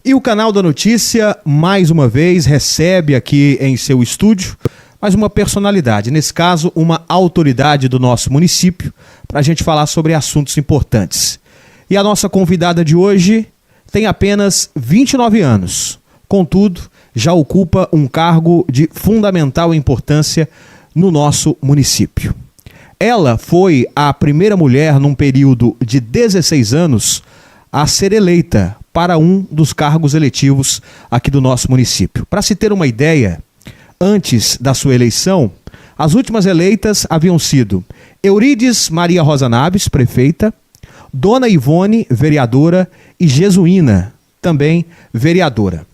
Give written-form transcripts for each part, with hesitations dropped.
E o Canal da Notícia, mais uma vez, recebe aqui em seu estúdio mais uma personalidade, nesse caso, uma autoridade do nosso município, para a gente falar sobre assuntos importantes. E a nossa convidada de hoje tem apenas 29 anos, contudo, já ocupa um cargo de fundamental importância no nosso município. Ela foi a primeira mulher, num período de 16 anos, a ser eleita para um dos cargos eletivos aqui do nosso município. Para se ter uma ideia, antes da sua eleição, as últimas eleitas haviam sido Eurides Maria Rosa Naves, prefeita, Dona Ivone, vereadora, e Jesuína, também vereadora.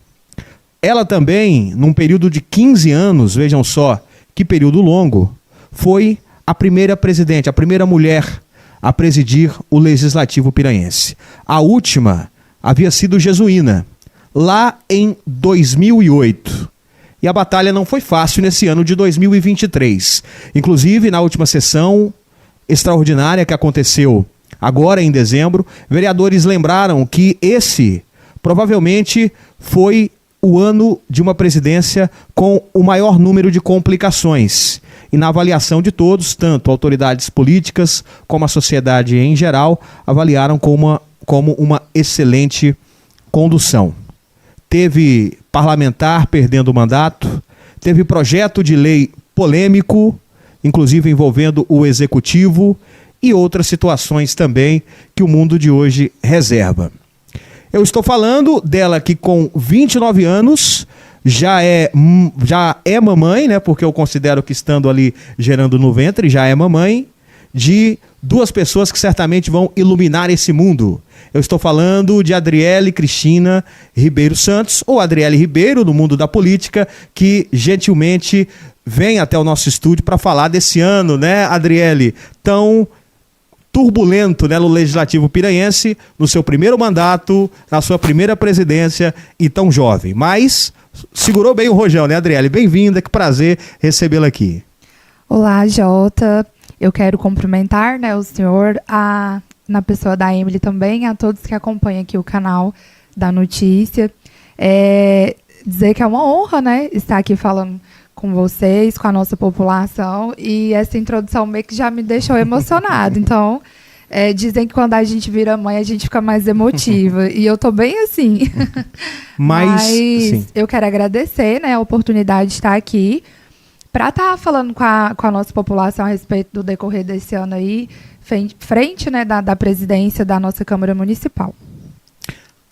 Ela também, num período de 15 anos, vejam só que período longo, foi a primeira presidente, a primeira mulher a presidir o Legislativo Piranhense. A última havia sido Jesuína, lá em 2008. E a batalha não foi fácil nesse ano de 2023. Inclusive, na última sessão extraordinária que aconteceu agora em dezembro, vereadores lembraram que esse provavelmente foi o ano de uma presidência com o maior número de complicações. E na avaliação de todos, tanto autoridades políticas como a sociedade em geral, avaliaram como uma excelente condução. Teve parlamentar perdendo o mandato, teve projeto de lei polêmico, inclusive envolvendo o executivo, e outras situações também que o mundo de hoje reserva. Eu estou falando dela que com 29 anos já é mamãe, né? Porque eu considero que estando ali gerando no ventre, já é mamãe de duas pessoas que certamente vão iluminar esse mundo. Eu estou falando de Adriele Cristina Ribeiro Santos, ou Adriele Ribeiro, no mundo da política, que gentilmente vem até o nosso estúdio para falar desse ano, né, Adriele? Tão turbulento, né, no Legislativo Piranhense, no seu primeiro mandato, na sua primeira presidência, e tão jovem. Mas segurou bem o rojão, né, Adriele? Bem-vinda, que prazer recebê-la aqui. Olá, Jota. Eu quero cumprimentar, né, o senhor, na pessoa da Emily também, a todos que acompanham aqui o canal da notícia. Dizer que é uma honra, né, estar aqui falando com vocês, com a nossa população, e essa introdução meio que já me deixou emocionada. Então, dizem que quando a gente vira mãe, a gente fica mais emotiva, e eu tô bem assim. Mas eu quero agradecer, né, a oportunidade de estar aqui, para estar falando com a nossa população a respeito do decorrer desse ano aí, frente, né, da presidência da nossa Câmara Municipal.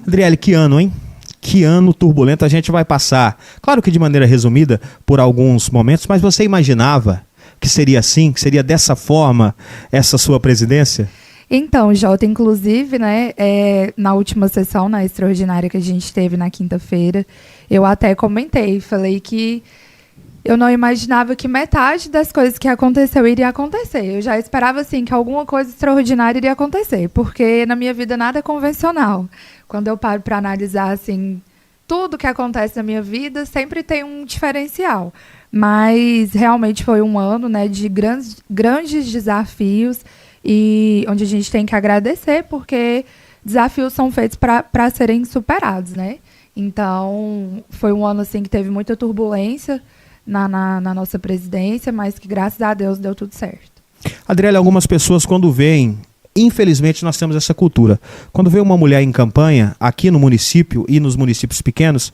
Adriele, que ano, hein? Que ano turbulento. A gente vai passar, claro que de maneira resumida, por alguns momentos, mas você imaginava que seria assim, que seria dessa forma essa sua presidência? Então, Jota, inclusive, né, na última sessão, na extraordinária que a gente teve na quinta-feira, eu até comentei, falei que eu não imaginava que metade das coisas que aconteceu iria acontecer. Eu já esperava, assim, que alguma coisa extraordinária iria acontecer, porque na minha vida nada é convencional. Quando eu paro para analisar, assim, tudo que acontece na minha vida, sempre tem um diferencial. Mas realmente foi um ano, né, de grandes desafios, e onde a gente tem que agradecer, porque desafios são feitos para serem superados, né? Então, foi um ano, assim, que teve muita turbulência na nossa presidência, mas que, graças a Deus, deu tudo certo. Adriele, algumas pessoas, quando veem, infelizmente nós temos essa cultura, quando vê uma mulher em campanha aqui no município e nos municípios pequenos,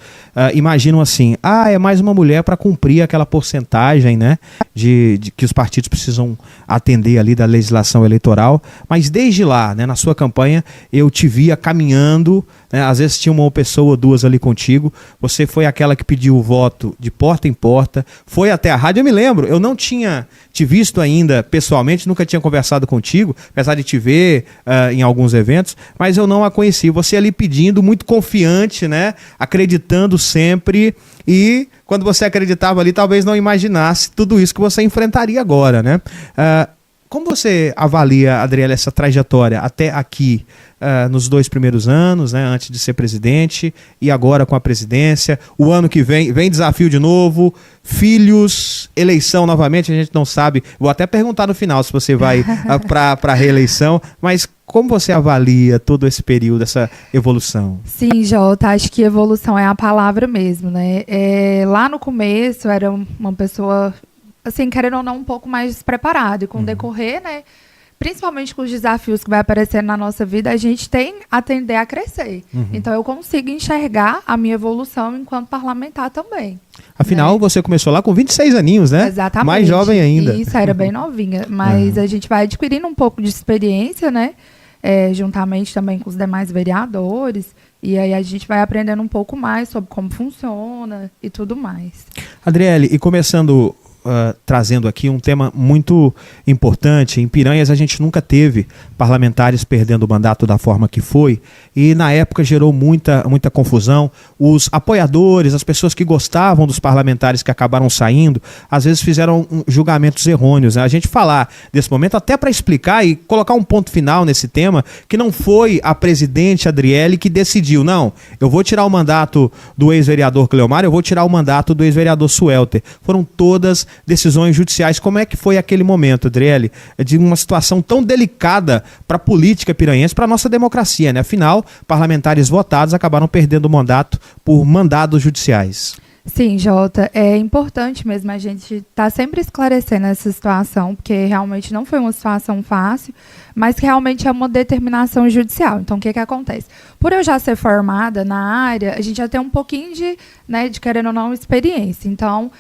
imaginam assim, é mais uma mulher para cumprir aquela porcentagem, né, de que os partidos precisam atender ali da legislação eleitoral. Mas desde lá, né, na sua campanha, eu te via caminhando, né, às vezes tinha uma pessoa ou duas ali contigo, você foi aquela que pediu o voto de porta em porta, foi até a rádio. Eu me lembro, eu não tinha te visto ainda pessoalmente, nunca tinha conversado contigo, apesar de te ver em alguns eventos, mas eu não a conheci. Você ali pedindo, muito confiante, né, acreditando sempre, e quando você acreditava ali, talvez não imaginasse tudo isso que você enfrentaria agora, né? Como você avalia, Adriele, essa trajetória até aqui, nos 2 primeiros anos, né, antes de ser presidente, e agora com a presidência? O ano que vem desafio de novo, filhos, eleição novamente, a gente não sabe. Vou até perguntar no final se você vai para a reeleição, mas Como você avalia todo esse período, essa evolução? Sim, Jota, acho que evolução é a palavra mesmo, né? Lá no começo era uma pessoa, assim, querendo ou não, um pouco mais despreparada. E com o decorrer, né? Principalmente com os desafios que vai aparecendo na nossa vida, a gente tem a tender a crescer. Então, eu consigo enxergar a minha evolução enquanto parlamentar também. Afinal, né? Você começou lá com 26 aninhos, né? Exatamente. Mais jovem ainda. Isso, era bem novinha. Mas a gente vai adquirindo um pouco de experiência, né? Juntamente também com os demais vereadores. E aí a gente vai aprendendo um pouco mais sobre como funciona e tudo mais. Adriele, e começando... trazendo aqui um tema muito importante. Em Piranhas a gente nunca teve parlamentares perdendo o mandato da forma que foi, e na época gerou muita confusão. Os apoiadores, as pessoas que gostavam dos parlamentares que acabaram saindo, às vezes fizeram julgamentos errôneos, né? A gente falar desse momento até para explicar e colocar um ponto final nesse tema, que não foi a presidente Adriele que decidiu, não, eu vou tirar o mandato do ex-vereador Cleomar, eu vou tirar o mandato do ex-vereador Suelter. Foram todas decisões judiciais. Como é que foi aquele momento, Adriele, de uma situação tão delicada para a política piranhense, para a nossa democracia, né? Afinal, parlamentares votados acabaram perdendo o mandato por mandados judiciais. Sim, Jota, é importante mesmo a gente estar sempre esclarecendo essa situação, porque realmente não foi uma situação fácil, mas que realmente é uma determinação judicial. Então, o que acontece? Por eu já ser formada na área, a gente já tem um pouquinho de querendo ou não, experiência. Então,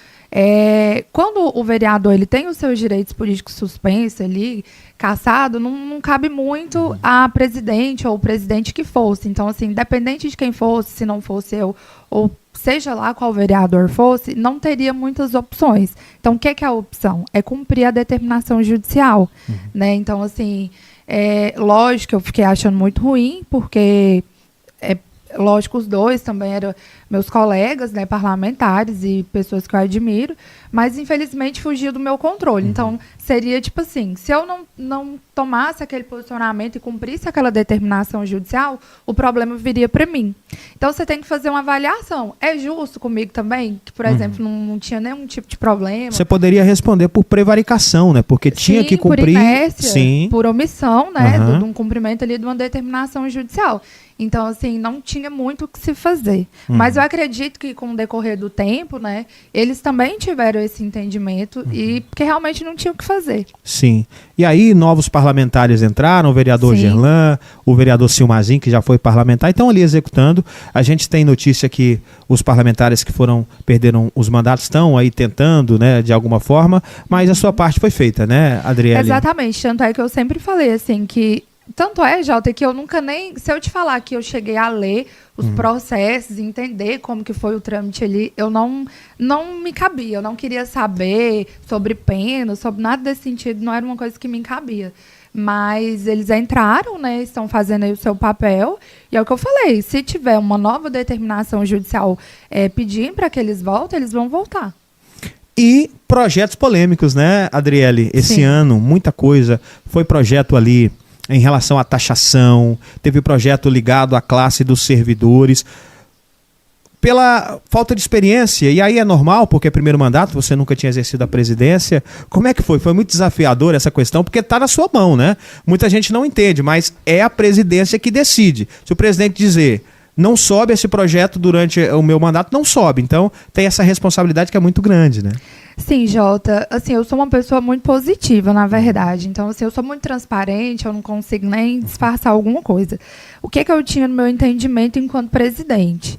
quando o vereador ele tem os seus direitos políticos suspensos ali, cassado, não cabe muito a presidente ou o presidente que fosse. Então, assim, independente de quem fosse, se não fosse eu, ou seja lá qual vereador fosse, não teria muitas opções. Então, o que é a opção? É cumprir a determinação judicial, né? Então, assim, lógico que eu fiquei achando muito ruim, porque... lógico, os dois também eram meus colegas, né, parlamentares e pessoas que eu admiro, mas infelizmente fugiu do meu controle. Então, seria tipo assim, se eu não tomasse aquele posicionamento e cumprisse aquela determinação judicial, o problema viria para mim. Então, você tem que fazer uma avaliação. É justo comigo também? Que, por exemplo, não tinha nenhum tipo de problema. Você poderia responder por prevaricação, né? Porque tinha que cumprir... por inércia, por omissão, né, de um cumprimento ali de uma determinação judicial. Então, assim, não tinha muito o que se fazer. Mas eu acredito que, com o decorrer do tempo, né, eles também tiveram esse entendimento e porque realmente não tinham o que fazer. Sim. E aí, novos parlamentares entraram, o vereador Gerlan, o vereador Silmazim, que já foi parlamentar, e estão ali executando. A gente tem notícia que os parlamentares que perderam os mandatos estão aí tentando, né, de alguma forma, mas a sua parte foi feita, né, Adriele? Exatamente. Tanto é que eu sempre falei, assim, que... Tanto é, Jota, que eu nunca nem... Se eu te falar que eu cheguei a ler os processos, entender como que foi o trâmite ali, eu não me cabia. Eu não queria saber sobre pena, sobre nada desse sentido. Não era uma coisa que me cabia. Mas eles entraram, né? Estão fazendo aí o seu papel. E é o que eu falei. Se tiver uma nova determinação judicial pedindo para que eles voltem, eles vão voltar. E projetos polêmicos, né, Adriele? Esse ano, muita coisa. Foi projeto ali... em relação à taxação, teve projeto ligado à classe dos servidores, pela falta de experiência, e aí é normal, porque é primeiro mandato, você nunca tinha exercido a presidência. Como é que foi? Foi muito desafiador essa questão, porque está na sua mão, né? Muita gente não entende, mas é a presidência que decide. Se o presidente dizer, não sobe esse projeto durante o meu mandato, não sobe. Então, tem essa responsabilidade que é muito grande, né? Sim, Jota. Assim, eu sou uma pessoa muito positiva, na verdade. Então, assim, eu sou muito transparente, eu não consigo nem disfarçar alguma coisa. O que eu tinha no meu entendimento enquanto presidente?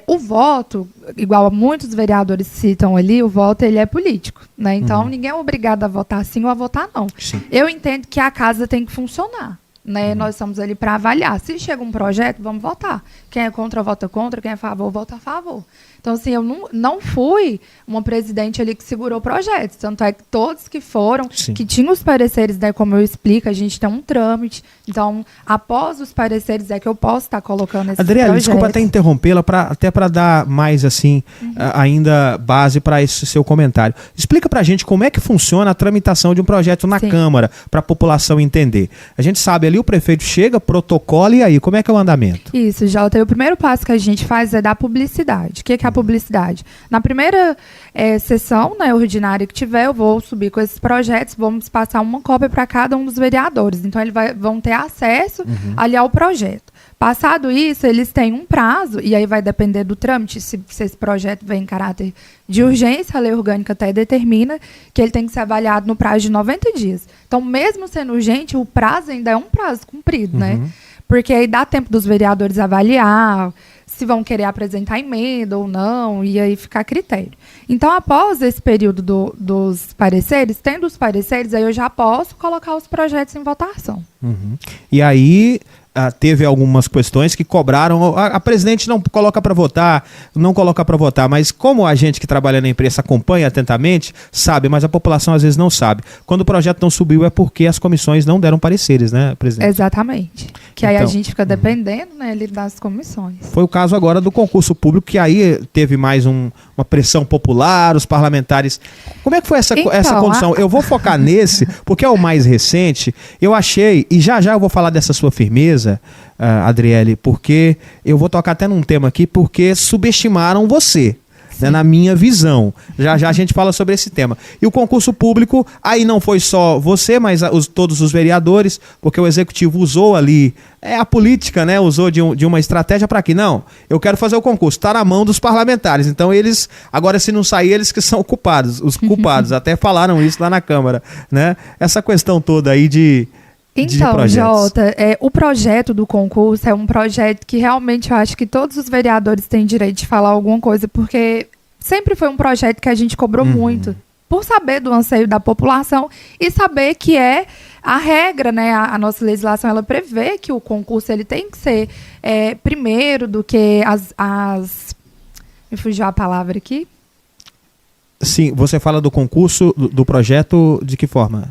O voto, igual a muitos vereadores citam ali, o voto ele é político, né? Então, ninguém é obrigado a votar sim ou a votar não. Sim. Eu entendo que a casa tem que funcionar. Né? Nós estamos ali para avaliar. Se chega um projeto, vamos votar. Quem é contra, vota contra. Quem é a favor, vota a favor. Então, assim, eu não fui uma presidente ali que segurou projetos. Tanto é que todos que foram, que tinham os pareceres, né, como eu explico, a gente tem um trâmite. Então, após os pareceres é que eu posso estar colocando esses Adriele, projetos. desculpa até interrompê-la, até para dar mais, assim, ainda base para esse seu comentário. Explica para a gente como é que funciona a tramitação de um projeto na Câmara, para a população entender. A gente sabe ali, o prefeito chega, protocola, e aí, como é que é o andamento? Isso, Jota, falei, o primeiro passo que a gente faz é dar publicidade. O que é a publicidade? Na primeira sessão, né, ordinária que tiver, eu vou subir com esses projetos, vamos passar uma cópia para cada um dos vereadores. Então, eles vão ter acesso ali ao projeto. Passado isso, eles têm um prazo, e aí vai depender do trâmite, se esse projeto vem em caráter de urgência, a lei orgânica até determina que ele tem que ser avaliado no prazo de 90 dias. Então, mesmo sendo urgente, o prazo ainda é um prazo cumprido, né? Porque aí dá tempo dos vereadores avaliar se vão querer apresentar emenda ou não, e aí fica a critério. Então, após esse período dos pareceres, tendo os pareceres, aí eu já posso colocar os projetos em votação. E aí... teve algumas questões que cobraram, a presidente não coloca para votar, mas como a gente que trabalha na imprensa acompanha atentamente, sabe, mas a população às vezes não sabe. Quando o projeto não subiu é porque as comissões não deram pareceres, né, presidente? Exatamente. Que aí a gente fica dependendo, né, das comissões. Foi o caso agora do concurso público, que aí teve mais uma pressão popular, os parlamentares... Como é que foi essa condição? Eu vou focar nesse, porque é o mais recente. Eu achei, e já eu vou falar dessa sua firmeza, Adriele, porque eu vou tocar até num tema aqui, porque subestimaram você, né, na minha visão. Já a gente fala sobre esse tema. E o concurso público, aí não foi só você, mas todos os vereadores, porque o executivo usou ali, a política, né, usou de uma estratégia para que não, eu quero fazer o concurso, está na mão dos parlamentares. Então eles, agora se não sair, eles que são os culpados, até falaram isso lá na Câmara, né? Essa questão toda aí de Jota, o projeto do concurso é um projeto que realmente eu acho que todos os vereadores têm direito de falar alguma coisa, porque sempre foi um projeto que a gente cobrou muito, por saber do anseio da população e saber que é a regra, né? A nossa legislação, ela prevê que o concurso ele tem que ser primeiro do que me fugiu a palavra aqui. Sim, você fala do concurso, do projeto, de que forma?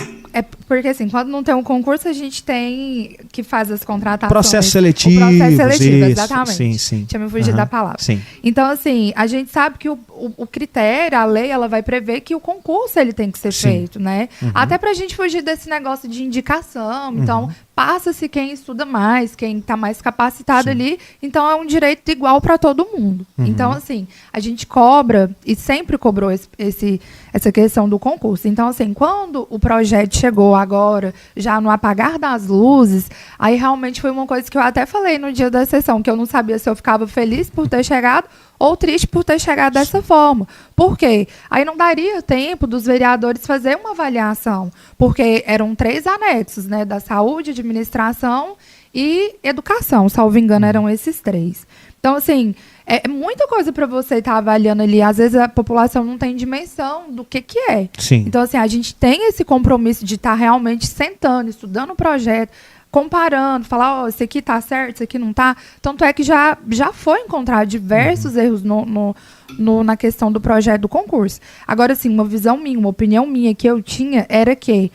Porque, assim, quando não tem um concurso, a gente tem que fazer as contratações. Processo seletivo. O processo seletivo, isso, exatamente. Sim. Tinha me fugido da palavra. Sim. Então, assim, a gente sabe que o critério, a lei, ela vai prever que o concurso ele tem que ser feito, né? Até pra gente fugir desse negócio de indicação. Então, passa-se quem estuda mais, quem está mais capacitado ali. Então, é um direito igual para todo mundo. Então, assim, a gente cobra, e sempre cobrou essa questão do concurso. Então, assim, quando o projeto chegou agora, já no apagar das luzes, aí realmente foi uma coisa que eu até falei no dia da sessão, que eu não sabia se eu ficava feliz por ter chegado ou triste por ter chegado dessa forma. Por quê? Aí não daria tempo dos vereadores fazer uma avaliação, porque eram 3 anexos, né, da saúde, administração e educação, salvo engano, eram esses 3. Então, assim, é muita coisa para você estar avaliando ali. Às vezes a população não tem dimensão do que é. Sim. Então, assim, a gente tem esse compromisso de estar realmente sentando, estudando o projeto, comparando, falar, esse aqui tá certo, esse aqui não tá. Tanto é que já foi encontrado diversos erros na questão do projeto do concurso. Agora, assim, uma visão minha, uma opinião minha que eu tinha era que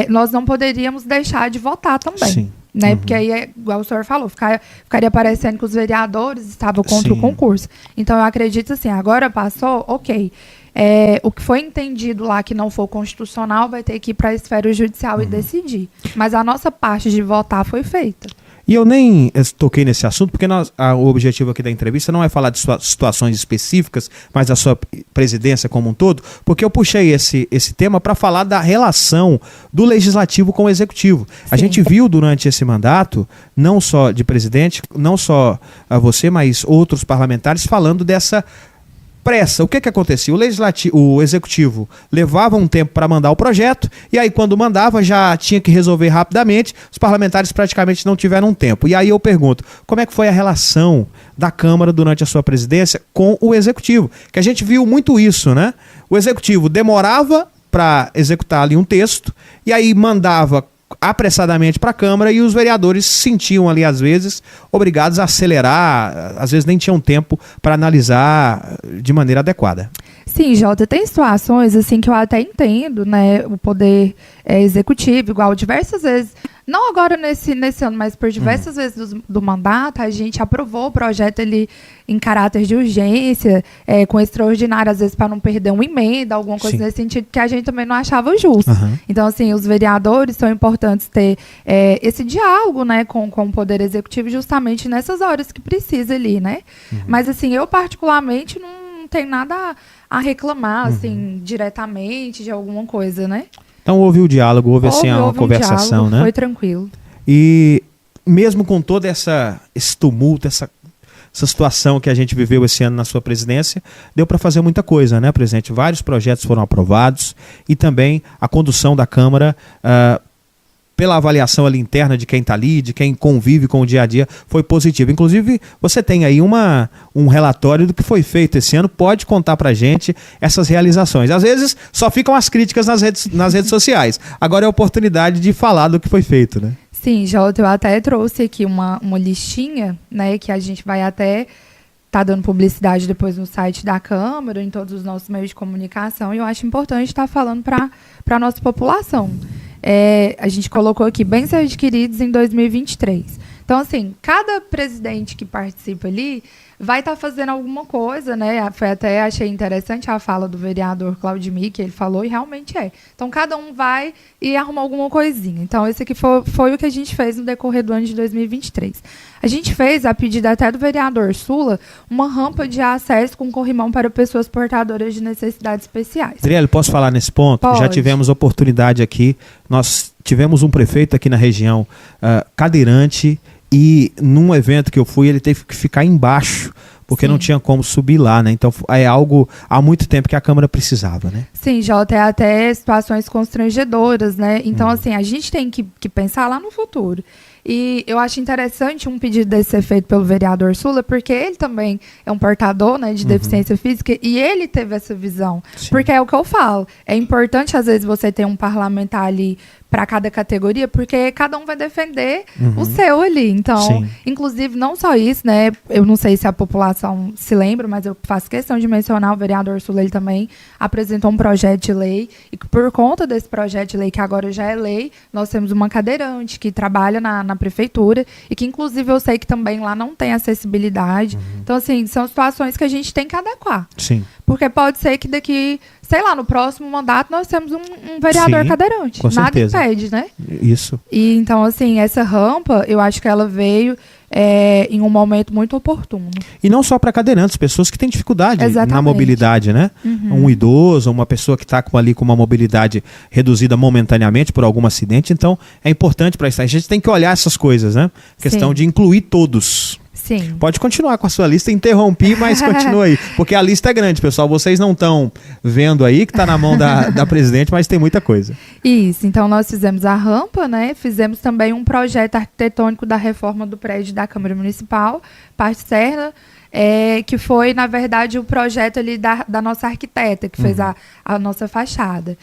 nós não poderíamos deixar de votar também. Sim. Né? Porque aí, igual o senhor falou, ficaria parecendo que os vereadores estavam contra o concurso. Então, eu acredito assim, agora passou, ok. O que foi entendido lá que não for constitucional vai ter que ir para a esfera judicial e decidir. Mas a nossa parte de votar foi feita. E eu nem toquei nesse assunto, porque o objetivo aqui da entrevista não é falar de situações específicas, mas da sua presidência como um todo, porque eu puxei esse tema para falar da relação do legislativo com o executivo. Sim. A gente viu durante esse mandato, não só de presidente, não só você, mas outros parlamentares falando dessa pressa. O que acontecia? O executivo levava um tempo para mandar o projeto, e aí quando mandava já tinha que resolver rapidamente, os parlamentares praticamente não tiveram tempo. E aí eu pergunto, como é que foi a relação da Câmara durante a sua presidência com o executivo? Que a gente viu muito isso, né? O executivo demorava para executar ali um texto, e aí mandava apressadamente para a Câmara, e os vereadores se sentiam ali, às vezes, obrigados a acelerar, às vezes nem tinham tempo para analisar de maneira adequada. Sim, Jota, tem situações assim que eu até entendo, né, o poder executivo, igual diversas vezes não agora nesse ano, mas por diversas vezes do mandato, a gente aprovou o projeto ali em caráter de urgência, com extraordinário, às vezes para não perder uma emenda, alguma coisa nesse sentido, que a gente também não achava justo. Então, assim, os vereadores são importantes ter esse diálogo, né, com o Poder Executivo justamente nessas horas que precisa ali, né? Mas, assim, eu particularmente não tenho nada a reclamar, assim, diretamente de alguma coisa, né? Então houve o diálogo, houve uma conversação, diálogo, né? Foi tranquilo. E mesmo com todo esse tumulto, essa situação que a gente viveu esse ano na sua presidência, deu para fazer muita coisa, né, presidente? Vários projetos foram aprovados e também a condução da Câmara, pela avaliação ali interna de quem está ali, de quem convive com o dia a dia, foi positiva. Inclusive, você tem aí um relatório do que foi feito esse ano, pode contar para a gente essas realizações. Às vezes, só ficam as críticas nas redes sociais. Agora é a oportunidade de falar do que foi feito, né? Sim, Jota, eu até trouxe aqui uma listinha, né, que a gente vai até tá dando publicidade depois no site da Câmara, em todos os nossos meios de comunicação, e eu acho importante estar falando para a nossa população. A gente colocou aqui bens adquiridos em 2023. Então, assim, cada presidente que participa ali vai estar fazendo alguma coisa, né? Achei interessante a fala do vereador Claudimir, que ele falou, e realmente é. Então, cada um vai e arruma alguma coisinha. Então, esse aqui foi o que a gente fez no decorrer do ano de 2023. A gente fez, a pedido até do vereador Sula, uma rampa de acesso com corrimão para pessoas portadoras de necessidades especiais. Adriele, posso falar nesse ponto? Pode. Já tivemos oportunidade aqui, nós tivemos um prefeito aqui na região cadeirante, e num evento que eu fui, ele teve que ficar embaixo, porque não tinha como subir lá, né? Então é algo há muito tempo que a Câmara precisava, né? Sim, Jota, até situações constrangedoras, né? Então, assim, a gente tem que pensar lá no futuro. E eu acho interessante um pedido desse ser feito pelo vereador Sula, porque ele também é um portador, né, de deficiência física, e ele teve essa visão. Sim. Porque é o que eu falo, é importante às vezes você ter um parlamentar ali para cada categoria, porque cada um vai defender o seu ali. Então, inclusive, não só isso, né, eu não sei se a população se lembra, mas eu faço questão de mencionar, o vereador Sula, ele também apresentou um projeto de lei, e por conta desse projeto de lei, que agora já é lei, nós temos uma cadeirante que trabalha na prefeitura, e que inclusive eu sei que também lá não tem acessibilidade. Então, assim, são situações que a gente tem que adequar. Sim. Porque pode ser que daqui, sei lá, no próximo mandato nós temos um vereador cadeirante. Com certeza. Nada impede, né? Isso. E então, assim, essa rampa, eu acho que ela veio em um momento muito oportuno. E não só para cadeirantes, pessoas que têm dificuldade na mobilidade, né? Uhum. Um idoso, uma pessoa que está ali com uma mobilidade reduzida momentaneamente por algum acidente. Então, é importante para isso. A gente tem que olhar essas coisas, né? Questão de incluir todos. Sim. Pode continuar com a sua lista, interrompi, mas continua aí. Porque a lista é grande, pessoal. Vocês não estão vendo aí que está na mão da presidente, mas tem muita coisa. Isso. Então, nós fizemos a rampa, né? Fizemos também um projeto arquitetônico da reforma do prédio da Câmara Municipal, parte externa, que foi, na verdade, o projeto ali da nossa arquiteta, que fez a nossa fachada.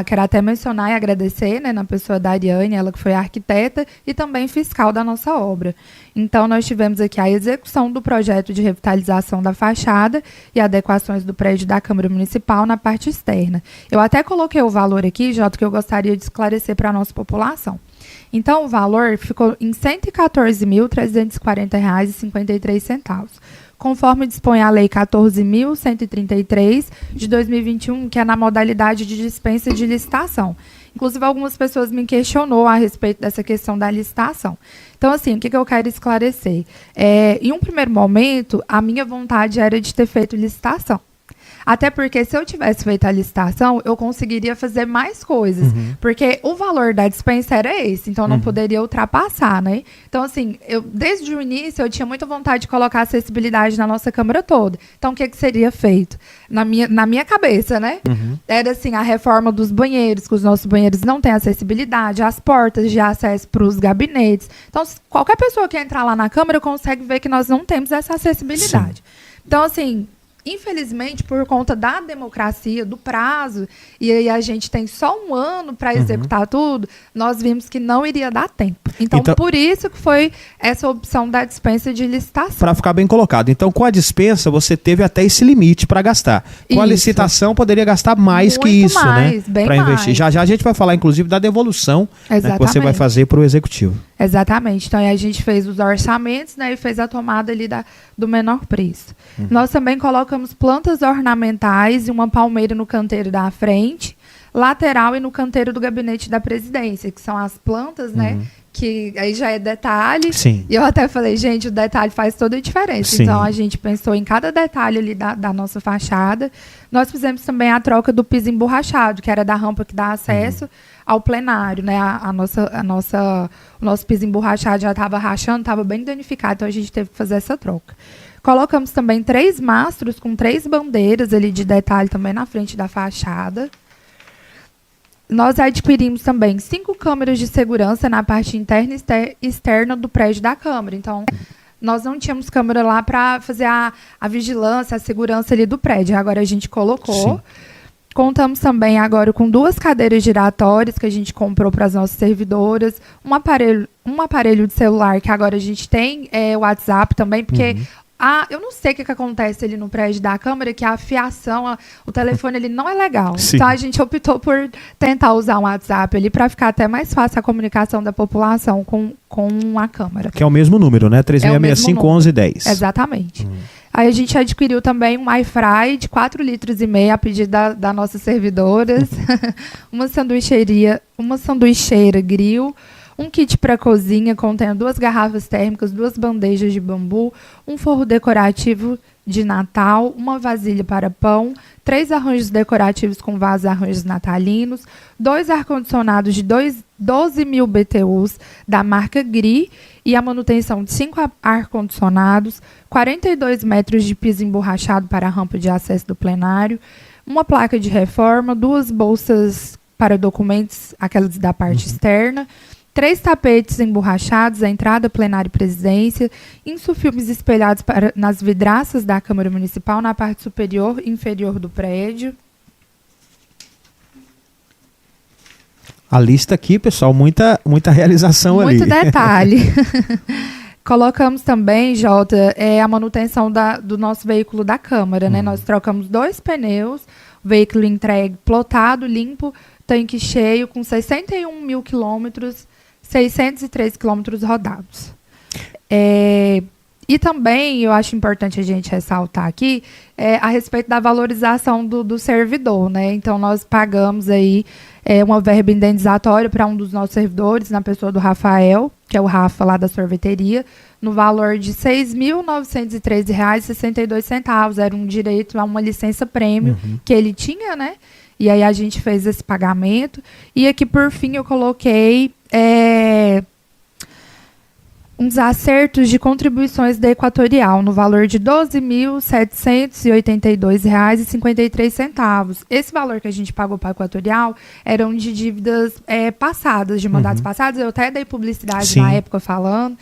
Quero até mencionar e agradecer, né, na pessoa da Ariane, ela que foi a arquiteta e também fiscal da nossa obra. Então, nós tivemos aqui a execução do projeto de revitalização da fachada e adequações do prédio da Câmara Municipal na parte externa. Eu até coloquei o valor aqui, Jota, que eu gostaria de esclarecer para a nossa população. Então, o valor ficou em R$ 114.340,53, conforme dispõe a Lei 14.133, de 2021, que é na modalidade de dispensa de licitação. Inclusive, algumas pessoas me questionou a respeito dessa questão da licitação. Então, assim, o que eu quero esclarecer? Em um primeiro momento, a minha vontade era de ter feito licitação. Até porque, se eu tivesse feito a licitação, eu conseguiria fazer mais coisas. Porque o valor da dispensa era esse, então eu não poderia ultrapassar, né? Então, assim, desde o início, eu tinha muita vontade de colocar acessibilidade na nossa Câmara toda. Então, o que seria feito? Na minha cabeça, né? Era, assim, a reforma dos banheiros, que os nossos banheiros não têm acessibilidade, as portas de acesso para os gabinetes. Então, qualquer pessoa que entrar lá na Câmara consegue ver que nós não temos essa acessibilidade. Sim. Então, assim, infelizmente, por conta da democracia, do prazo, e aí a gente tem só um ano para executar tudo, nós vimos que não iria dar tempo. Então, por isso que foi essa opção da dispensa de licitação. Para ficar bem colocado. Então, com a dispensa, você teve até esse limite para gastar. Com a licitação, poderia gastar mais que isso, né? Para investir. Já já a gente vai falar, inclusive, da devolução, né, que você vai fazer para o executivo. Exatamente. Então, aí a gente fez os orçamentos, né, e fez a tomada ali do menor preço. Nós também colocamos plantas ornamentais e uma palmeira no canteiro da frente, lateral e no canteiro do gabinete da presidência, que são as plantas, né, que aí já é detalhe. Sim. E eu até falei, gente, o detalhe faz toda a diferença. Sim. Então, a gente pensou em cada detalhe ali da nossa fachada. Nós fizemos também a troca do piso emborrachado, que era da rampa que dá acesso ao plenário, né? O nosso piso emborrachado já estava rachando, estava bem danificado, então a gente teve que fazer essa troca. Colocamos também 3 mastros com 3 bandeiras ali de detalhe também na frente da fachada. Nós adquirimos também 5 câmeras de segurança na parte interna e externa do prédio da Câmara. Então, nós não tínhamos câmera lá para fazer a vigilância, a segurança ali do prédio. Agora a gente colocou. Sim. Contamos também agora com 2 cadeiras giratórias que a gente comprou para as nossas servidoras, um aparelho de celular que agora a gente tem, o WhatsApp também, porque eu não sei o que acontece ali no prédio da Câmara, que a fiação, o telefone ele não é legal. Sim. Então a gente optou por tentar usar um WhatsApp ali para ficar até mais fácil a comunicação da população com a Câmara. Que é o mesmo número, né? 3665-1110. Exatamente. Aí a gente adquiriu também um air fry de 4,5 litros a pedido das nossas servidoras, uma sanduicheira grill, um kit para cozinha contendo 2 garrafas térmicas, 2 bandejas de bambu, um forro decorativo de Natal, uma vasilha para pão, 3 arranjos decorativos com vasos e arranjos natalinos, 2 ar-condicionados de 12.000 BTUs da marca GRI e a manutenção de 5 ar-condicionados, 42 metros de piso emborrachado para a rampa de acesso do plenário, uma placa de reforma, 2 bolsas para documentos, aquelas da parte externa, 3 tapetes emborrachados, a entrada, plenário e presidência, insufilmes espelhados nas vidraças da Câmara Municipal, na parte superior e inferior do prédio. A lista aqui, pessoal, muita realização ali. Muito detalhe. Colocamos também, Jota, a manutenção do nosso veículo da Câmara, né? Nós trocamos 2 pneus, veículo entregue plotado, limpo, tanque cheio, com 61 mil quilômetros, 603 quilômetros rodados. E também, eu acho importante a gente ressaltar aqui, a respeito da valorização do servidor, né? Então, nós pagamos aí uma verba indenizatória para um dos nossos servidores, na pessoa do Rafael, que é o Rafa lá da sorveteria, no valor de R$ 6.913,62. Era um direito a uma licença prêmio que ele tinha, né? E aí a gente fez esse pagamento. E aqui, por fim, eu coloquei uns acertos de contribuições da Equatorial, no valor de R$ 12.782,53. Esse valor que a gente pagou para a Equatorial eram de dívidas passadas, de mandatos passados. Eu até dei publicidade na época falando.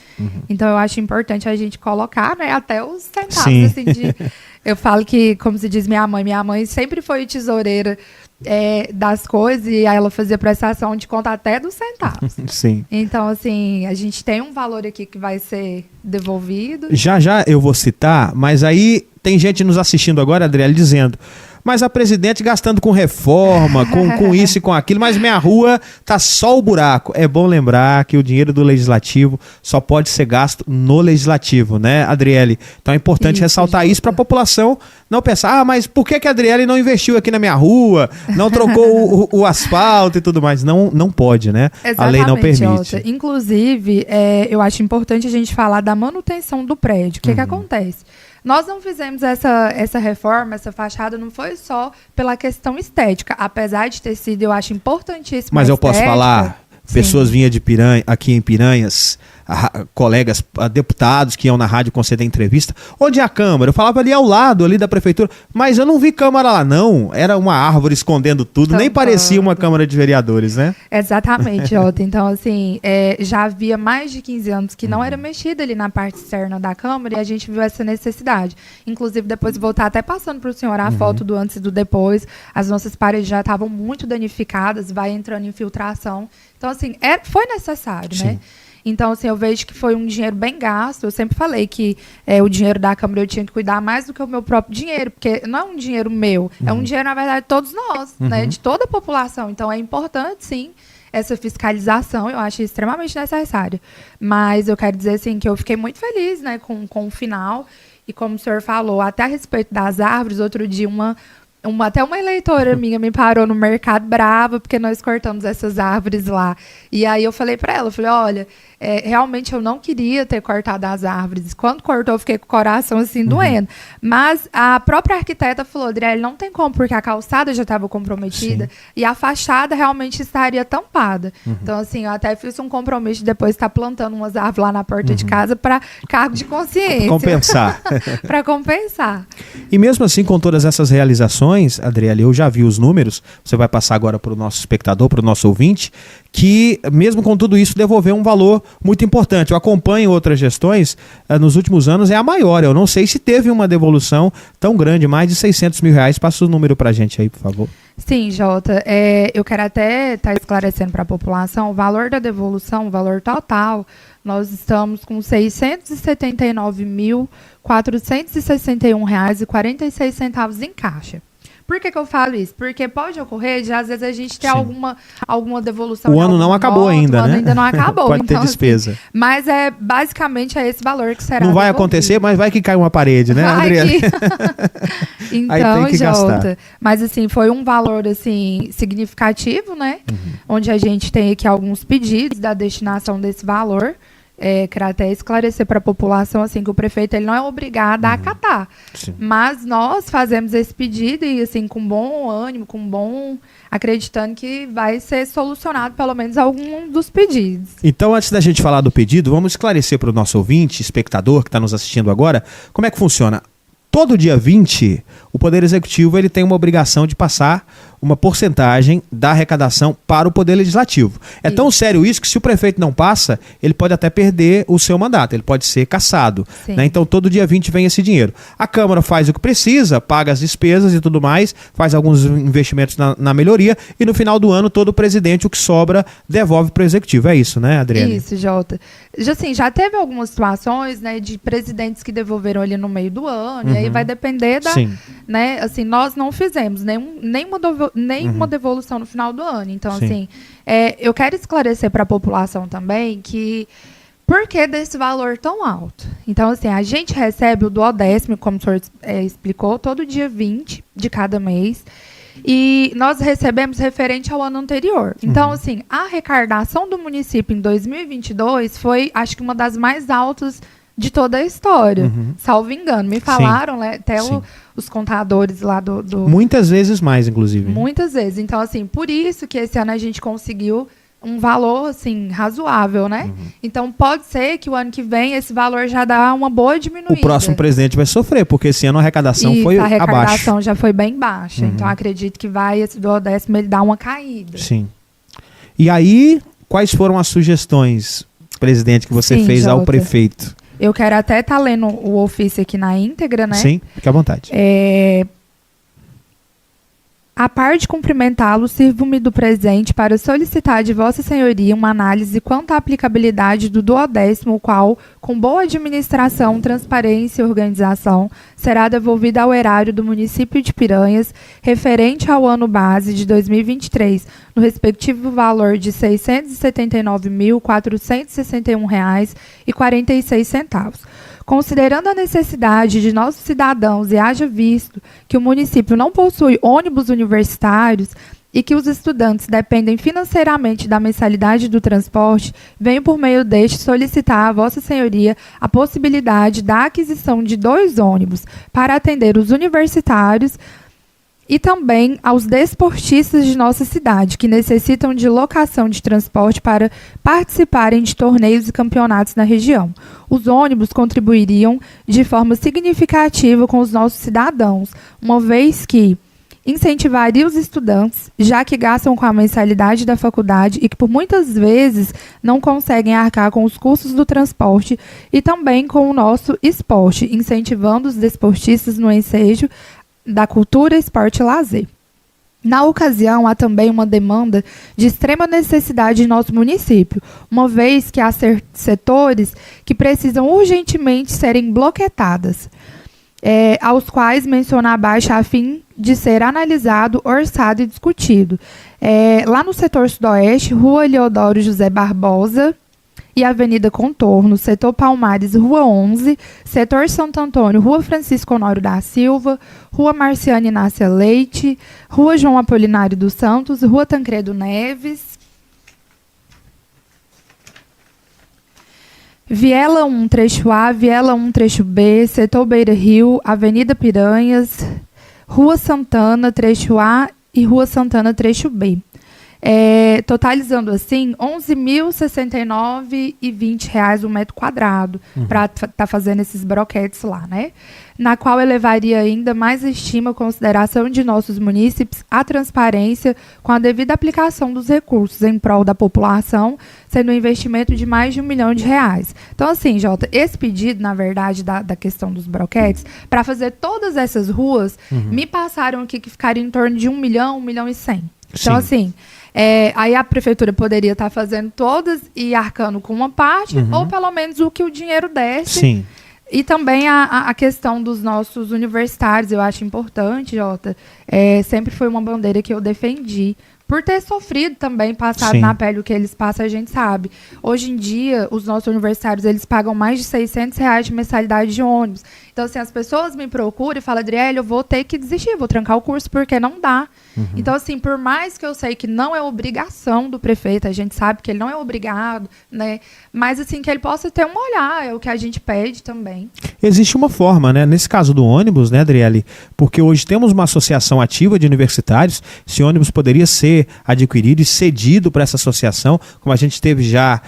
Então, eu acho importante a gente colocar, né, até os centavos. Assim, eu falo que, como se diz minha mãe sempre foi tesoureira das coisas, e aí ela fazia prestação de conta até dos centavos. Sim. Então, assim, a gente tem um valor aqui que vai ser devolvido. Já eu vou citar, mas aí tem gente nos assistindo agora, Adriele, dizendo: mas a presidente gastando com reforma, com isso e com aquilo, mas minha rua tá só o buraco. É bom lembrar que o dinheiro do Legislativo só pode ser gasto no Legislativo, né, Adriele? Então é importante ressaltar isso para a população não pensar, mas por que a Adriele não investiu aqui na minha rua, não trocou o asfalto e tudo mais? Não pode, né? Exatamente, a lei não permite. Jota. Inclusive, eu acho importante a gente falar da manutenção do prédio. O que acontece? Nós não fizemos essa reforma, essa fachada, não foi só pela questão estética, apesar de ter sido, eu acho, importantíssimo. Mas eu posso falar, pessoas vinham de Piranha, aqui em Piranhas, colegas deputados que iam na rádio conceder entrevista. Onde é a Câmara? Eu falava ali ao lado, ali da prefeitura, mas eu não vi Câmara lá não, era uma árvore escondendo tudo, nem parecia uma Câmara de Vereadores, né? Exatamente, Jota. Então, assim, já havia mais de 15 anos que não era mexida ali na parte externa da Câmara e a gente viu essa necessidade. Inclusive, depois vou estar até passando para o senhor a foto do antes e do depois. As nossas paredes já estavam muito danificadas, vai entrando infiltração. Então, assim, foi necessário, Sim. né? Então, assim, eu vejo que foi um dinheiro bem gasto. Eu sempre falei que o dinheiro da Câmara eu tinha que cuidar mais do que o meu próprio dinheiro, porque não é um dinheiro meu, é um dinheiro, na verdade, de todos nós, né? De toda a população. Então, é importante, sim, essa fiscalização, eu acho extremamente necessária. Mas eu quero dizer, assim, que eu fiquei muito feliz, né, com o final. E como o senhor falou, até a respeito das árvores, outro dia até uma eleitora minha me parou no mercado brava, porque nós cortamos essas árvores lá. E aí eu falei para ela, olha, realmente eu não queria ter cortado as árvores. Quando cortou, eu fiquei com o coração assim doendo. Mas a própria arquiteta falou, Adriele, não tem como, porque a calçada já estava comprometida. Sim. E a fachada realmente estaria tampada. Então, assim, eu até fiz um compromisso de depois estar plantando umas árvores lá na porta de casa para cargo de consciência. Compensar. Para compensar. E mesmo assim, com todas essas realizações, Adriele, eu já vi os números, você vai passar agora para o nosso espectador, para o nosso ouvinte, que mesmo com tudo isso devolveu um valor muito importante. Eu acompanho outras gestões, nos últimos anos é a maior. Eu não sei se teve uma devolução tão grande, mais de 600 mil reais. Passa o número para a gente aí, por favor. Sim, Jota. Eu quero até estar esclarecendo para a população o valor da devolução, o valor total. Nós estamos com R$ 679.461,46 em caixa. Por que eu falo isso? Porque pode ocorrer de, às vezes, a gente ter alguma devolução. O ano não acabou ainda, né? O ano ainda não acabou. Pode então, ter despesa. Assim, mas basicamente esse valor que será não vai devolvido. Acontecer, mas vai que cai uma parede, né, Adriele? Então, Jota, mas assim, foi um valor assim, significativo, né? Onde a gente tem aqui alguns pedidos da destinação desse valor. Quero até esclarecer para a população assim, que o prefeito ele não é obrigado a acatar. Sim. Mas nós fazemos esse pedido e assim, com bom ânimo, acreditando que vai ser solucionado pelo menos algum dos pedidos. Então, antes da gente falar do pedido, vamos esclarecer para o nosso ouvinte, espectador que está nos assistindo agora, como é que funciona. Todo dia 20, o Poder Executivo ele tem uma obrigação de passar uma porcentagem da arrecadação para o Poder Legislativo. É tão sério isso que se o prefeito não passa, ele pode até perder o seu mandato, ele pode ser cassado. Né? Então, todo dia 20 vem esse dinheiro. A Câmara faz o que precisa, paga as despesas e tudo mais, faz alguns investimentos na melhoria e no final do ano, todo o presidente, o que sobra, devolve para o Executivo. É isso, né, Adriele? Isso, Jota. Já teve algumas situações, né, de presidentes que devolveram ali no meio do ano, e aí vai depender da... Né, assim, nós não fizemos nenhuma devolução no final do ano. Então, assim, eu quero esclarecer para a população também que por que desse valor tão alto? Então, assim, a gente recebe o 10º, como o senhor explicou, todo dia 20 de cada mês. E nós recebemos referente ao ano anterior. Então, assim, a arrecadação do município em 2022 foi, acho que, uma das mais altas de toda a história, salvo engano. Me falaram, né, até os contadores lá do... Muitas vezes mais, inclusive. Muitas vezes. Então, assim, por isso que esse ano a gente conseguiu um valor, assim, razoável, né? Então, pode ser que o ano que vem esse valor já dá uma boa diminuída. O próximo presidente vai sofrer, porque esse ano a arrecadação foi abaixo. A arrecadação já foi bem baixa. Então, acredito que esse do 10º ele dá uma caída. Sim. E aí, quais foram as sugestões, presidente, que você fez ao prefeito? Eu quero até estar lendo o ofício aqui na íntegra, né? Sim, fique à vontade. A par de cumprimentá-lo, sirvo-me do presente para solicitar de Vossa Senhoria uma análise quanto à aplicabilidade do 10º, o qual, com boa administração, transparência e organização, será devolvido ao erário do município de Piranhas, referente ao ano base de 2023, no respectivo valor de R$ 679.461,46. Considerando a necessidade de nossos cidadãos e haja visto que o município não possui ônibus universitários e que os estudantes dependem financeiramente da mensalidade do transporte, venho por meio deste solicitar a Vossa Senhoria a possibilidade da aquisição de 2 ônibus para atender os universitários e também aos desportistas de nossa cidade, que necessitam de locação de transporte para participarem de torneios e campeonatos na região. Os ônibus contribuiriam de forma significativa com os nossos cidadãos, uma vez que incentivaria os estudantes, já que gastam com a mensalidade da faculdade e que por muitas vezes não conseguem arcar com os custos do transporte, e também com o nosso esporte, incentivando os desportistas no ensejo da cultura, esporte e lazer. Na ocasião, há também uma demanda de extrema necessidade em nosso município, uma vez que há setores que precisam urgentemente serem bloquetadas, aos quais menciono abaixo a fim de ser analisado, orçado e discutido. Lá no setor sudoeste, Rua Leodoro José Barbosa e Avenida Contorno, setor Palmares, Rua 11, setor Santo Antônio, Rua Francisco Honório da Silva, Rua Marciana Inácia Leite, Rua João Apolinário dos Santos, Rua Tancredo Neves, Viela 1, trecho A, Viela 1, trecho B, setor Beira Rio, Avenida Piranhas, Rua Santana, trecho A e Rua Santana, trecho B. Totalizando assim, R$ 11.069,20 o metro quadrado para estar fazendo esses broquetes lá, né? Na qual elevaria ainda mais a estima, consideração de nossos munícipes, a transparência com a devida aplicação dos recursos em prol da população, sendo um investimento de mais de R$ 1 milhão. Então, assim, Jota, esse pedido, na verdade, da questão dos broquetes, para fazer todas essas ruas, me passaram aqui que ficaria em torno de R$ 1 milhão, R$ 1 milhão e 100. Então, assim, aí a prefeitura poderia estar fazendo todas e arcando com uma parte, ou pelo menos o que o dinheiro desce. Sim. E também a questão dos nossos universitários, eu acho importante, Jota. Sempre foi uma bandeira que eu defendi. Por ter sofrido também, passado Sim. na pele o que eles passam, a gente sabe. Hoje em dia, os nossos universitários, eles pagam mais de R$ 600 de mensalidade de ônibus. Então, assim, as pessoas me procuram e falam, Adriele, eu vou ter que desistir, vou trancar o curso, porque não dá. Então, assim, por mais que eu sei que não é obrigação do prefeito, a gente sabe que ele não é obrigado, né? Mas, assim, que ele possa ter um olhar, é o que a gente pede também. Existe uma forma, né? Nesse caso do ônibus, né, Adriele? Porque hoje temos uma associação ativa de universitários, esse ônibus poderia ser adquirido e cedido para essa associação, como a gente teve já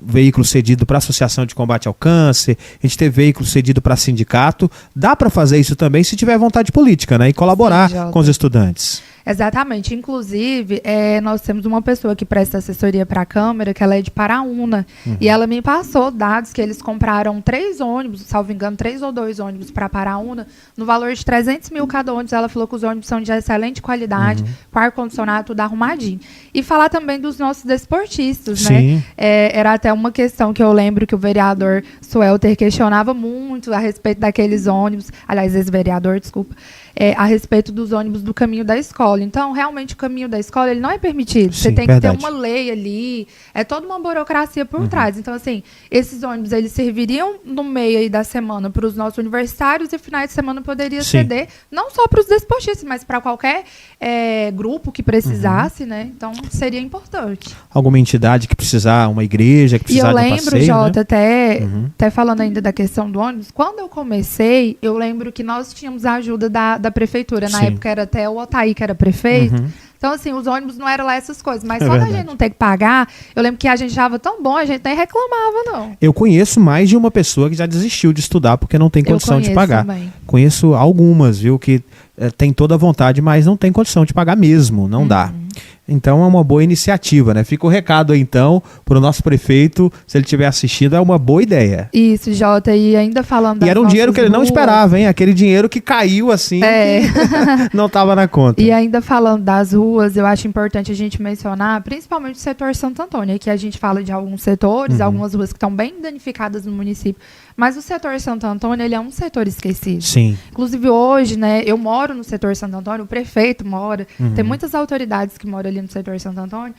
veículo cedido para a Associação de Combate ao Câncer, a gente teve veículo cedido para sindicato. Dá para fazer isso também se tiver vontade política, né? E colaborar com os estudantes. Exatamente. Inclusive, nós temos uma pessoa que presta assessoria para a Câmara, que ela é de Paraúna, e ela me passou dados que eles compraram 3 ônibus, salvo engano, 3 ou 2 ônibus para Paraúna, no valor de 300 mil cada ônibus. Ela falou que os ônibus são de excelente qualidade, com ar-condicionado, tudo arrumadinho. E falar também dos nossos desportistas, né? Era até uma questão que eu lembro que o vereador Suelter questionava muito a respeito daqueles ônibus, aliás, ex-vereador, desculpa, a respeito dos ônibus do caminho da escola. Então, realmente, o caminho da escola ele não é permitido. Sim, você tem verdade. que ter uma lei ali, é toda uma burocracia por trás. Então, assim, esses ônibus eles serviriam no meio aí da semana para os nossos universitários e finais de semana poderia ceder, não só para os desportistas, mas para qualquer grupo que precisasse, né? Então, seria importante. Alguma entidade que precisar, uma igreja que precisar de um passeio, E eu lembro, Jota, né? até falando ainda da questão do ônibus, quando eu comecei, eu lembro que nós tínhamos a ajuda da prefeitura. Na época era até o Otaí que era prefeito. Então, assim, os ônibus não eram lá essas coisas. Mas só da gente não ter que pagar, eu lembro que a gente achava tão bom, a gente nem reclamava, não. Eu conheço mais de uma pessoa que já desistiu de estudar porque não tem condição de pagar. Também. Conheço algumas, viu, que tem toda a vontade, mas não tem condição de pagar mesmo, não dá. Então é uma boa iniciativa, né? Fica o recado aí, então, para o nosso prefeito, se ele estiver assistindo, é uma boa ideia. Isso, Jota, e ainda falando das E era um dinheiro que ele não esperava, hein? Aquele dinheiro que caiu assim, que não estava na conta. E ainda falando das ruas, eu acho importante a gente mencionar, principalmente o setor Santo Antônio. Aqui a gente fala de alguns setores, algumas ruas que estão bem danificadas no município, mas o setor Santo Antônio, ele é um setor esquecido. Sim. Inclusive hoje, né, eu moro no setor Santo Antônio, o prefeito mora, tem muitas autoridades que moram ali no setor Santo Antônio.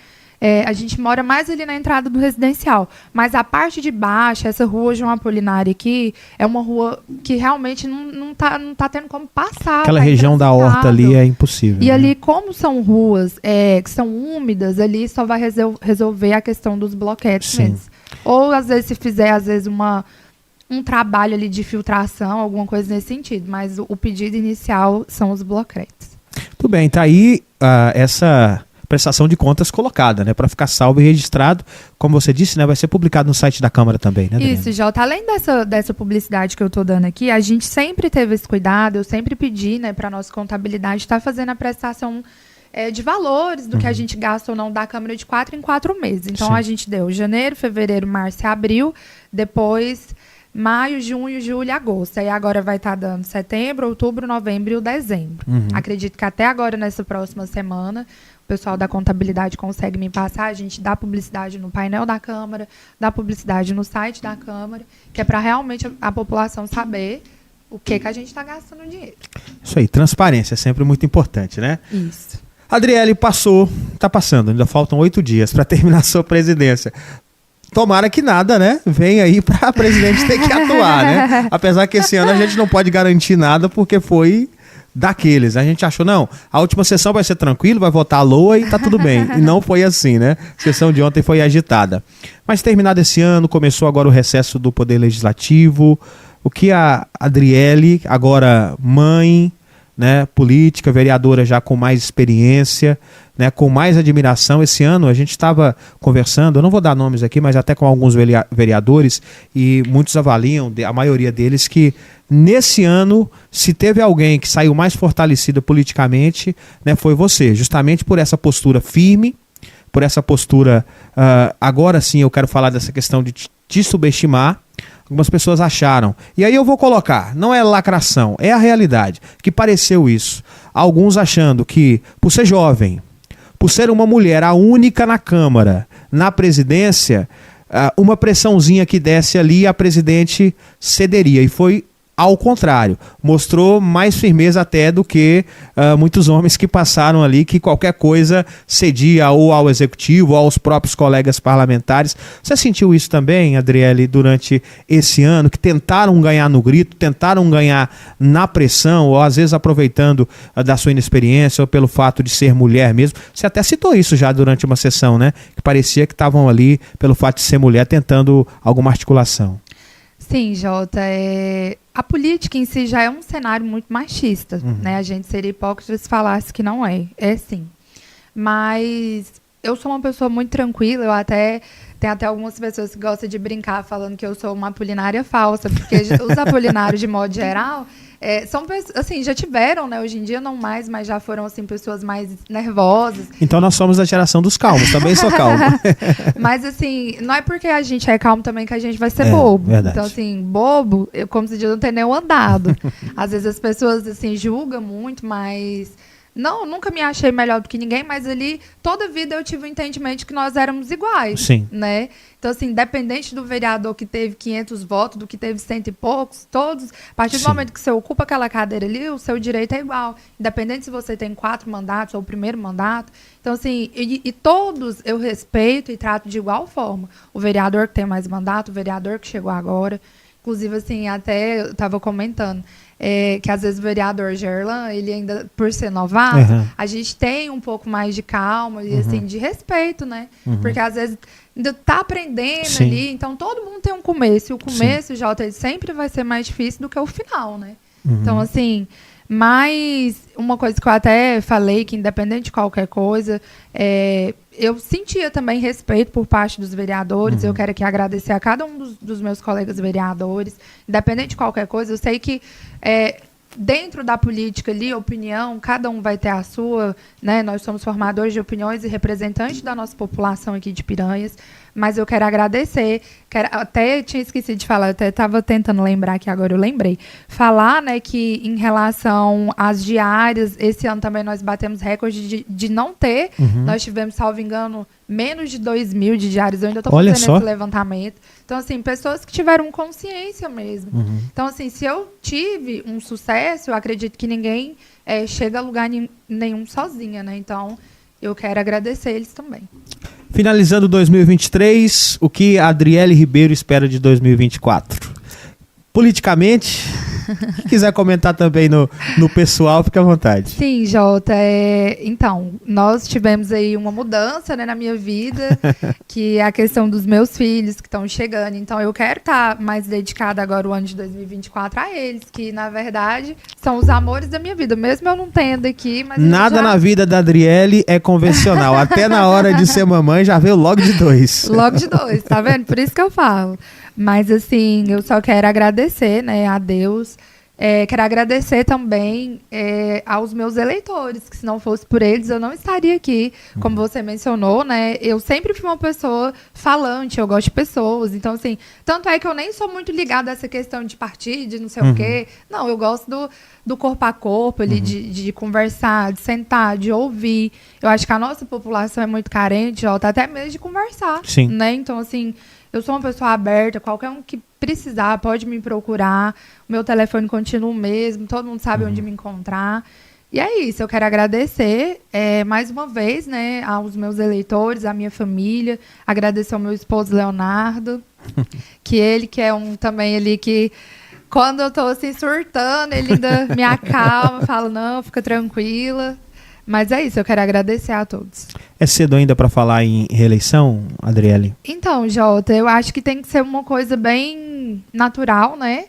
A gente mora mais ali na entrada do residencial, mas a parte de baixo, essa rua João Apolinário aqui, é uma rua que realmente não tá tendo como passar. Aquela região da horta ali é impossível. E ali, como são ruas que são úmidas, ali só vai resolver a questão dos bloquetes mesmo. Ou, às vezes, se fizer, um trabalho ali de filtração, alguma coisa nesse sentido, mas o pedido inicial são os bloquetes. Muito bem, tá aí essa prestação de contas colocada, né, para ficar salvo e registrado, como você disse, né, vai ser publicado no site da Câmara também, né, Adriele? Isso, Jota, além dessa publicidade que eu tô dando aqui, a gente sempre teve esse cuidado, eu sempre pedi, né, para nossa contabilidade estar fazendo a prestação de valores do que a gente gasta ou não da Câmara de 4 em 4 meses. Então, Sim. a gente deu janeiro, fevereiro, março e abril, depois maio, junho, julho e agosto. Aí agora vai estar dando setembro, outubro, novembro e dezembro. Acredito que até agora, nessa próxima semana, o pessoal da contabilidade consegue me passar. A gente dá publicidade no painel da Câmara, dá publicidade no site da Câmara, que é para realmente a população saber o que a gente está gastando dinheiro. Isso aí, transparência é sempre muito importante, né? Isso. Adriele, tá passando, ainda faltam 8 dias para terminar a sua presidência. Tomara que nada, né? Venha aí para a presidente ter que atuar, né? Apesar que esse ano a gente não pode garantir nada porque foi daqueles. A gente achou, não, a última sessão vai ser tranquilo, vai votar a LOA e tá tudo bem. E não foi assim, né? A sessão de ontem foi agitada. Mas terminado esse ano, começou agora o recesso do Poder Legislativo. O que a Adriele, agora mãe, né, política, vereadora já com mais experiência, né, com mais admiração. Esse ano a gente estava conversando, eu não vou dar nomes aqui, mas até com alguns vereadores, e muitos avaliam, a maioria deles, que nesse ano, se teve alguém que saiu mais fortalecido politicamente, né, foi você, justamente por essa postura firme, por essa postura, agora sim eu quero falar dessa questão de te subestimar. Algumas pessoas acharam, e aí eu vou colocar, não é lacração, é a realidade, que pareceu isso. Alguns achando que, por ser jovem, por ser uma mulher, a única na Câmara, na presidência, uma pressãozinha que desse ali, a presidente cederia, e foi ao contrário, mostrou mais firmeza até do que muitos homens que passaram ali, que qualquer coisa cedia ou ao executivo ou aos próprios colegas parlamentares. Você sentiu isso também, Adriele, durante esse ano, que tentaram ganhar no grito, tentaram ganhar na pressão, ou às vezes aproveitando da sua inexperiência ou pelo fato de ser mulher mesmo? Você até citou isso já durante uma sessão, né? Que parecia que estavam ali, pelo fato de ser mulher, tentando alguma articulação. Sim, Jota, a política em si já é um cenário muito machista, né? A gente seria hipócrita se falasse que não é. É sim. Mas eu sou uma pessoa muito tranquila, tem até algumas pessoas que gostam de brincar falando que eu sou uma apolinária falsa, porque os apolinários, de modo geral, são pessoas, assim, já tiveram, né? Hoje em dia não mais, mas já foram, assim, pessoas mais nervosas. Então nós somos a geração dos calmos, também sou calmo. Mas, assim, não é porque a gente é calmo também que a gente vai ser bobo. Verdade. Então, assim, bobo, como se diz, não tem nenhum andado. Às vezes as pessoas, assim, julgam muito, mas... Não, nunca me achei melhor do que ninguém, mas ali, toda a vida eu tive o entendimento que nós éramos iguais. Sim. Né? Então, assim, independente do vereador que teve 500 votos, do que teve 100 e poucos, todos, a partir do momento que você ocupa aquela cadeira ali, o seu direito é igual. Independente se você tem 4 mandatos ou o primeiro mandato. Então, assim, e todos eu respeito e trato de igual forma. O vereador que tem mais mandato, o vereador que chegou agora. Inclusive, assim, até eu estava comentando, que às vezes o vereador Gerlan, ele ainda, por ser novato, a gente tem um pouco mais de calma e assim, de respeito, né? Porque às vezes ainda tá aprendendo ali, então todo mundo tem um começo, e o começo, Jota, ele sempre vai ser mais difícil do que o final, né? Então, assim, mas uma coisa que eu até falei, que independente de qualquer coisa, eu sentia também respeito por parte dos vereadores. Eu quero aqui agradecer a cada um dos meus colegas vereadores. Independente de qualquer coisa, eu sei que dentro da política ali, opinião, cada um vai ter a sua, né? Nós somos formadores de opiniões e representantes da nossa população aqui de Piranhas, mas eu quero agradecer, até tinha esquecido de falar, eu até estava tentando lembrar que agora eu lembrei, falar, né, que em relação às diárias, esse ano também nós batemos recorde de não ter, nós tivemos, salvo engano, menos de 2.000 de diários, eu ainda estou fazendo esse levantamento. Então, assim, pessoas que tiveram consciência mesmo. Então, assim, se eu tive um sucesso, eu acredito que ninguém chega a lugar nenhum sozinha, né? Então, eu quero agradecer eles também. Finalizando 2023, o que a Adriele Ribeiro espera de 2024? Politicamente, Se quiser comentar também no pessoal, fica à vontade. Sim, Jota. Então, nós tivemos aí uma mudança, né, na minha vida, que é a questão dos meus filhos que estão chegando. Então, eu quero estar mais dedicada agora o ano de 2024 a eles, que, na verdade, são os amores da minha vida. Mesmo eu não tendo aqui, mas... Nada na vida da Adriele é convencional. Até na hora de ser mamãe, já veio logo de 2. Logo de 2, tá vendo? Por isso que eu falo. Mas, assim, eu só quero agradecer, né, a Deus. Quero agradecer também aos meus eleitores, que se não fosse por eles, eu não estaria aqui. Como você mencionou, né? Eu sempre fui uma pessoa falante, eu gosto de pessoas. Então, assim, tanto é que eu nem sou muito ligada a essa questão de partido, de não sei o quê. Não, eu gosto do corpo a corpo, ali, de conversar, de sentar, de ouvir. Eu acho que a nossa população é muito carente, ó, até mesmo de conversar. Sim. Né? Então, assim, eu sou uma pessoa aberta, qualquer um que precisar pode me procurar. O meu telefone continua o mesmo, todo mundo sabe onde me encontrar. E é isso, eu quero agradecer mais uma vez, né, aos meus eleitores, à minha família, agradecer ao meu esposo Leonardo, que é também ali que quando eu tô assim surtando, ele ainda me acalma, fala, não, fica tranquila. Mas é isso, eu quero agradecer a todos. É cedo ainda para falar em reeleição, Adriele? Então, Jota, eu acho que tem que ser uma coisa bem natural, né?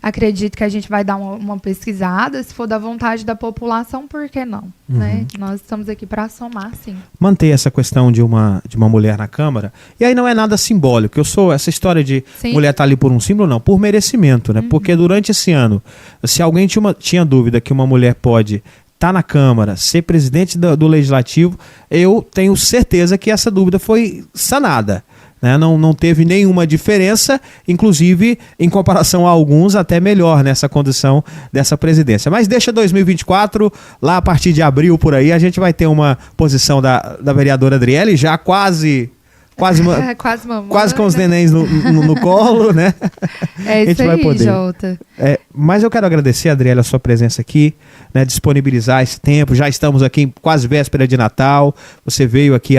Acredito que a gente vai dar uma pesquisada. Se for da vontade da população, por que não? Né? Nós estamos aqui para somar, sim. Manter essa questão de uma mulher na Câmara. E aí não é nada simbólico. Essa história de mulher estar ali por um símbolo, não. Por merecimento, né? Porque durante esse ano, se alguém tinha dúvida que uma mulher pode estar na Câmara, ser presidente do Legislativo, eu tenho certeza que essa dúvida foi sanada. Né? Não teve nenhuma diferença, inclusive em comparação a alguns, até melhor nessa condição dessa presidência. Mas deixa 2024, lá a partir de abril por aí, a gente vai ter uma posição da vereadora Adriele, já quase com os nenéns no colo, né? É isso aí, Jota. Mas eu quero agradecer, Adriele, a sua presença aqui, né, disponibilizar esse tempo. Já estamos aqui em quase véspera de Natal. Você veio aqui,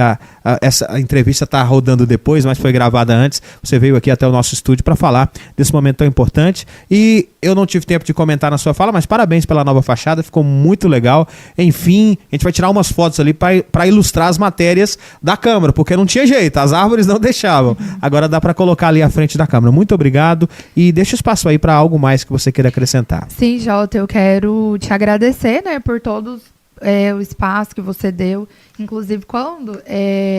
essa entrevista está rodando depois, mas foi gravada antes. Você veio aqui até o nosso estúdio para falar desse momento tão importante. E eu não tive tempo de comentar na sua fala, mas parabéns pela nova fachada, ficou muito legal. Enfim, a gente vai tirar umas fotos ali para ilustrar as matérias da Câmara, porque não tinha jeito, as árvores não deixavam. Agora dá para colocar ali à frente da Câmara. Muito obrigado e deixa espaço aí para algo mais que você queira acrescentar. Sim, Jota, eu quero te agradecer, né, por todos o espaço que você deu. Inclusive, quando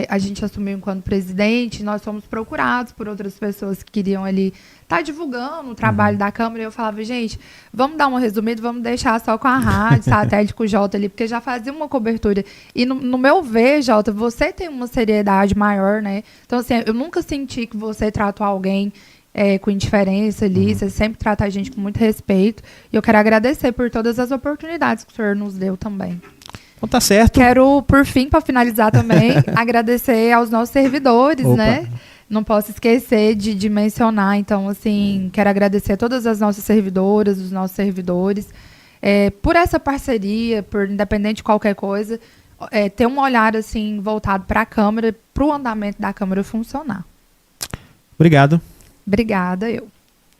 a gente assumiu enquanto presidente, nós fomos procurados por outras pessoas que queriam ali estar divulgando o trabalho da Câmara. E eu falava, gente, vamos dar uma resumida, vamos deixar só com a rádio, satélite, com o Jota ali, porque já fazia uma cobertura. E no meu ver, Jota, você tem uma seriedade maior, né? Então, assim, eu nunca senti que você tratou alguém com indiferença ali, você sempre trata a gente com muito respeito. E eu quero agradecer por todas as oportunidades que o senhor nos deu também. Então tá certo. Quero, por fim, para finalizar também, agradecer aos nossos servidores, né? Não posso esquecer de mencionar. Então, assim, quero agradecer a todas as nossas servidoras, os nossos servidores, por essa parceria, por independente de qualquer coisa, ter um olhar assim voltado para a Câmara, para o andamento da Câmara funcionar. Obrigado. Obrigada, eu.